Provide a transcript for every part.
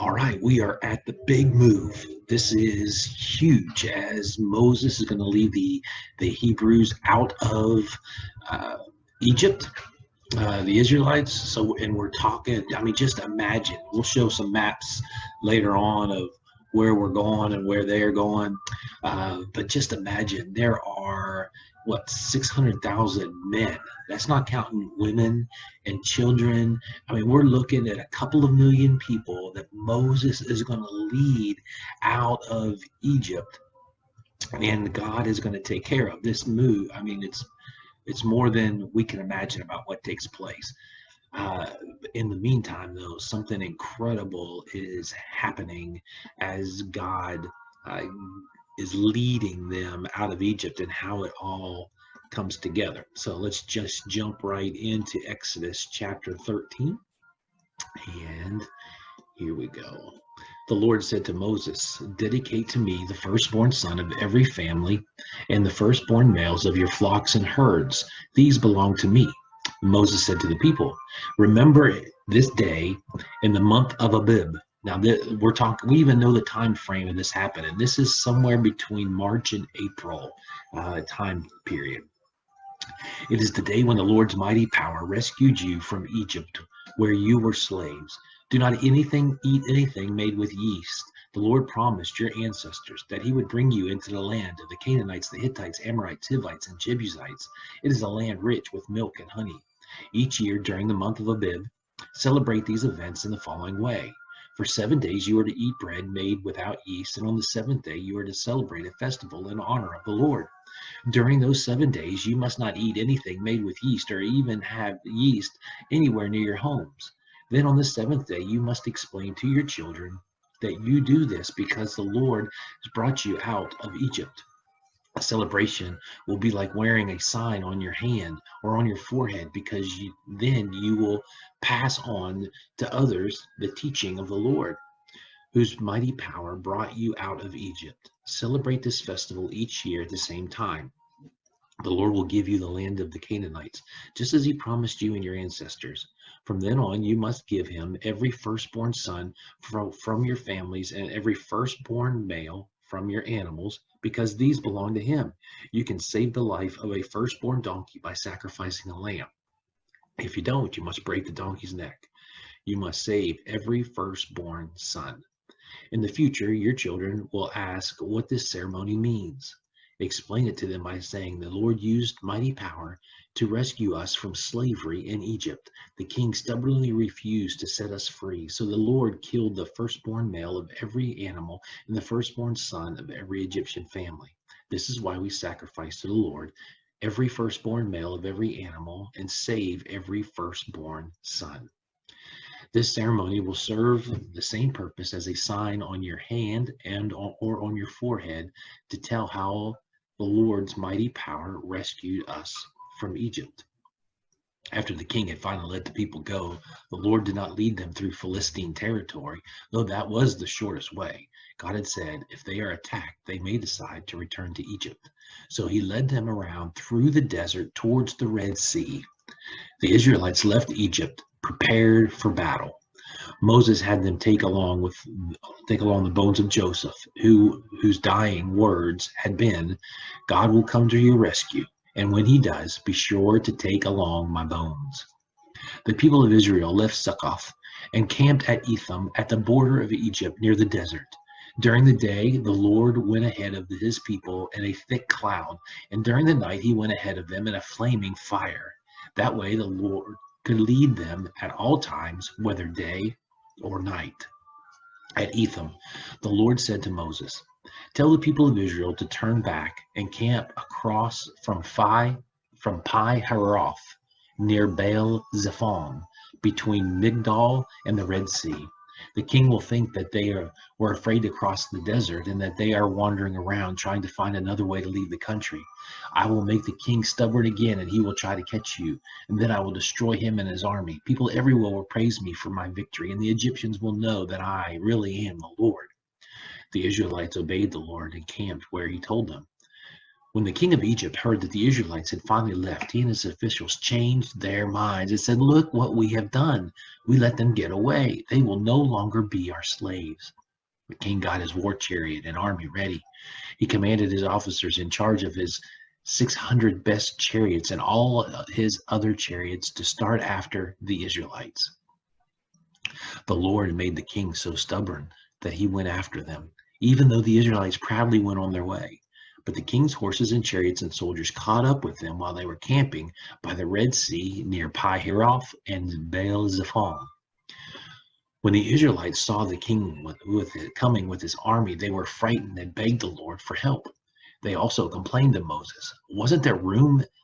All right, we are at the big move. This is huge as Moses is going to lead the Hebrews out of uh, Egypt, the Israelites. So, and we're talking, I mean, just imagine. We'll show some maps later on of where we're going and where they're going. But just imagine there are, what, 600,000 men. That's not counting women and children. I mean, we're looking at a couple of million people that Moses is going to lead out of Egypt, and God is going to take care of this move. I mean, it's more than we can imagine about what takes place. Uh, in the meantime, though, something incredible is happening as God uh, is leading them out of Egypt and how it all comes together. So let's just jump right into Exodus chapter 13. And here we go. The Lord said to Moses, "Dedicate to me the firstborn son of every family and the firstborn males of your flocks and herds. These belong to me." Moses said to the people, "Remember this day in the month of Abib." Now we're talking. We even know the time frame of this happening. This is somewhere between March and April time period. It is the day when the Lord's mighty power rescued you from Egypt, where you were slaves. Do not eat anything made with yeast. The Lord promised your ancestors that he would bring you into the land of the Canaanites, the Hittites, Amorites, Hivites, and Jebusites. It is a land rich with milk and honey. Each year during the month of Abib, celebrate these events in the following way. For 7 days you are to eat bread made without yeast, and on the seventh day you are to celebrate a festival in honor of the Lord. During those 7 days, you must not eat anything made with yeast or even have yeast anywhere near your homes. Then on the seventh day, you must explain to your children that you do this because the Lord has brought you out of Egypt. A celebration will be like wearing a sign on your hand or on your forehead because then you will pass on to others the teaching of the Lord, whose mighty power brought you out of Egypt. Celebrate this festival each year at the same time. The Lord will give you the land of the Canaanites, just as he promised you and your ancestors. From then on, you must give him every firstborn son from your families and every firstborn male from your animals, because these belong to him. You can save the life of a firstborn donkey by sacrificing a lamb. If you don't, you must break the donkey's neck. You must save every firstborn son. In the future, your children will ask what this ceremony means. Explain it to them by saying, "The Lord used mighty power to rescue us from slavery in Egypt. The king stubbornly refused to set us free, so the Lord killed the firstborn male of every animal and the firstborn son of every Egyptian family. This is why we sacrifice to the Lord every firstborn male of every animal and save every firstborn son." This ceremony will serve the same purpose as a sign on your hand or on your forehead to tell how the Lord's mighty power rescued us from Egypt. After the king had finally let the people go, the Lord did not lead them through Philistine territory, though that was the shortest way. God had said, if they are attacked, they may decide to return to Egypt. So he led them around through the desert towards the Red Sea. The Israelites left Egypt prepared for battle. Moses had them take along the bones of Joseph, whose dying words had been, "God will come to your rescue, and when he does, be sure to take along my bones." The people of Israel left Succoth and camped at Etham at the border of Egypt near the desert. During the day, the Lord went ahead of his people in a thick cloud, and during the night he went ahead of them in a flaming fire. That way the Lord could lead them at all times, whether day or night. At Etham, the Lord said to Moses, "Tell the people of Israel to turn back and camp across from Pi Hahiroth near Baal Zephon, between Migdol and the Red Sea. The king will think that were afraid to cross the desert and that they are wandering around trying to find another way to leave the country. I will make the king stubborn again, and he will try to catch you, and then I will destroy him and his army. People everywhere will praise me for my victory, and the Egyptians will know that I really am the Lord." The Israelites obeyed the Lord and camped where he told them. When the king of Egypt heard that the Israelites had finally left, he and his officials changed their minds and said, "Look what we have done. We let them get away. They will no longer be our slaves." The king got his war chariot and army ready. He commanded his officers in charge of his 600 best chariots and all his other chariots to start after the Israelites. The Lord made the king so stubborn that he went after them, even though the Israelites proudly went on their way. But the king's horses and chariots and soldiers caught up with them while they were camping by the Red Sea near Pi-Hahiroth and Baal-Zephon. When the Israelites saw the king coming with his army, they were frightened and begged the Lord for help. They also complained to Moses, "Wasn't there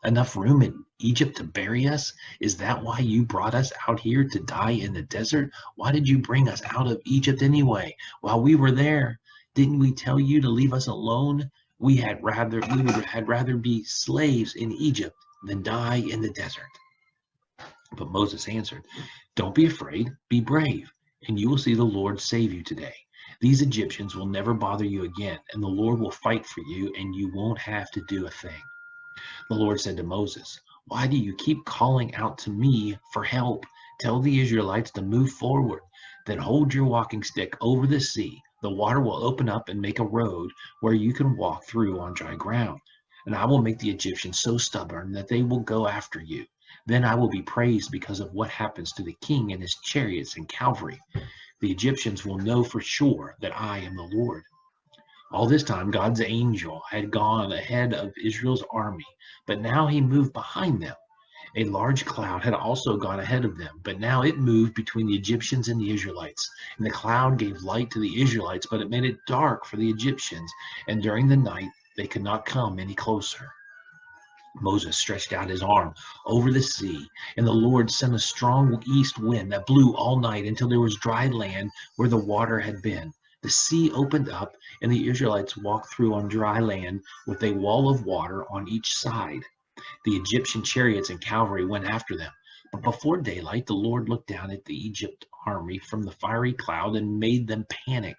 enough room in Egypt to bury us? Is that why you brought us out here to die in the desert? Why did you bring us out of Egypt anyway? While we were there, didn't we tell you to leave us alone? We would had rather be slaves in Egypt than die in the desert." But Moses answered, "Don't be afraid, be brave, and you will see the Lord save you today. These Egyptians will never bother you again, and the Lord will fight for you, and you won't have to do a thing." The Lord said to Moses, "Why do you keep calling out to me for help? Tell the Israelites to move forward. Then hold your walking stick over the sea. The water will open up and make a road where you can walk through on dry ground. And I will make the Egyptians so stubborn that they will go after you. Then I will be praised because of what happens to the king and his chariots and cavalry. The Egyptians will know for sure that I am the Lord." All this time, God's angel had gone ahead of Israel's army, but now he moved behind them. A large cloud had also gone ahead of them, but now it moved between the Egyptians and the Israelites. And the cloud gave light to the Israelites, but it made it dark for the Egyptians, and during the night they could not come any closer. Moses stretched out his arm over the sea, and the Lord sent a strong east wind that blew all night until there was dry land where the water had been. The sea opened up, and the Israelites walked through on dry land with a wall of water on each side. The Egyptian chariots and cavalry went after them. But before daylight, the Lord looked down at the Egypt army from the fiery cloud and made them panic.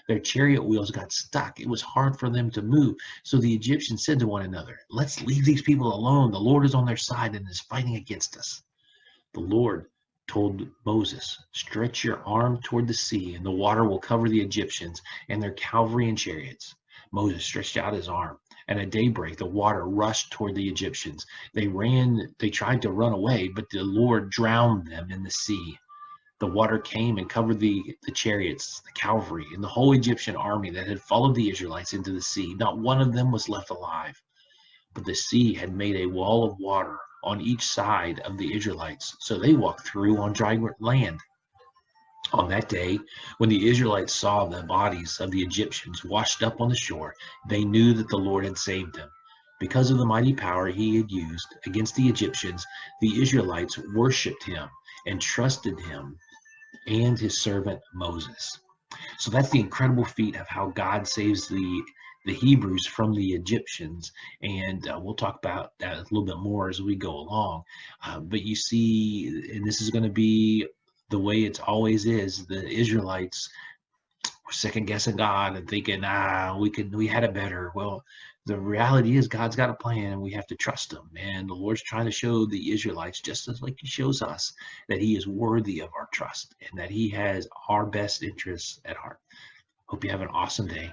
Their chariot wheels got stuck. It was hard for them to move. So the Egyptians said to one another, "Let's leave these people alone. The Lord is on their side and is fighting against us." The Lord told Moses, "Stretch your arm toward the sea, and the water will cover the Egyptians and their cavalry and chariots." Moses stretched out his arm, and at daybreak the water rushed toward the Egyptians. They tried to run away, but the Lord drowned them in the sea. The water came and covered the chariots, the cavalry, and the whole Egyptian army that had followed the Israelites into the sea. Not one of them was left alive. But the sea had made a wall of water on each side of the Israelites, so they walked through on dry land. On that day, when the Israelites saw the bodies of the Egyptians washed up on the shore, they knew that the Lord had saved them. Because of the mighty power he had used against the Egyptians, the Israelites worshipped him and trusted him and his servant Moses. So that's the incredible feat of how God saves the Hebrews from the Egyptians, and we'll talk about that a little bit more as we go along. But you see, and this is going to be the way it always is. The Israelites were second guessing God and thinking, we had it better. Well, the reality is God's got a plan and we have to trust him. And the Lord's trying to show the Israelites, just as like he shows us, that he is worthy of our trust and that he has our best interests at heart. Hope you have an awesome day.